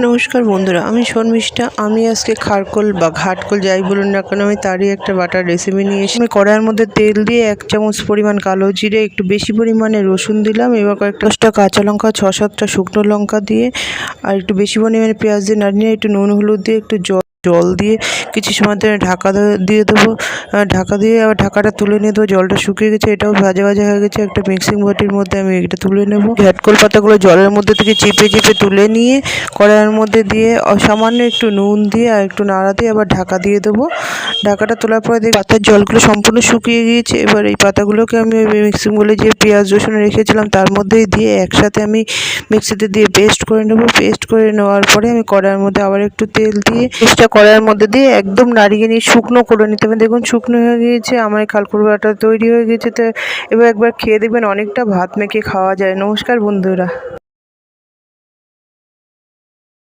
নমস্কার বন্ধুরা, আমি শর্মিষ্ঠা। আমি আজকে খারকোল বা ঘাটকোল যাই বলুন না কেন, আমি তারই একটা বাটার রেসিপি নিয়ে এসে আমি কড়াইয়ের মধ্যে তেল দিয়ে 1 চামচ পরিমাণ কালো জিরে, একটু বেশি পরিমাণে রসুন দিলাম। এবার কয়েকটা কাঁচা লঙ্কা, 6-7টা শুকনো লঙ্কা দিয়ে আর একটু বেশি পরিমাণে পেঁয়াজ দিয়ে নাড়িয়ে একটু নুন হলুদ দিয়ে একটু জল দিয়ে কিছু সময় ধরে ঢাকা দিয়ে দেবো। ঢাকা দিয়ে আবার ঢাকাটা তুলে নিয়ে দেবো। জলটা শুকিয়ে গেছে, এটাও ভাজা হয়ে গেছে। একটা মিক্সিং বাটির মধ্যে আমি এটা তুলে নেব। ঘাটকোল পাতাগুলো জলের মধ্যে থেকে চিপে তুলে নিয়ে কড়াইয়ের মধ্যে দিয়ে সামান্য একটু নুন দিয়ে আর একটু নাড়া দিয়ে আবার ঢাকা দিয়ে দেবো। ঢাকাটা তোলার পরে দেখি পাতার জলগুলো সম্পূর্ণ শুকিয়ে গিয়েছে। এবার এই পাতাগুলোকে আমি ওই মিক্সিং বলে যে পেঁয়াজ রসুন রেখেছিলাম তার মধ্যেই দিয়ে একসাথে আমি মিক্সিতে দিয়ে পেস্ট করে নেব। পেস্ট করে নেওয়ার পরে আমি কড়াইয়ের মধ্যে আবার একটু তেল দিয়ে পেস্টটা কড়াইয়ের মধ্যে দিয়ে একদম নাড়িয়ে নিয়ে শুকনো করে নিতে হবে। দেখুন শুকনো হয়ে গিয়েছে, আমার এই খারকোল বাটা তৈরি হয়ে গেছে। তো এবার একবার খেয়ে দেখবেন, অনেকটা ভাত মেখে খাওয়া যায়। নমস্কার বন্ধুরা।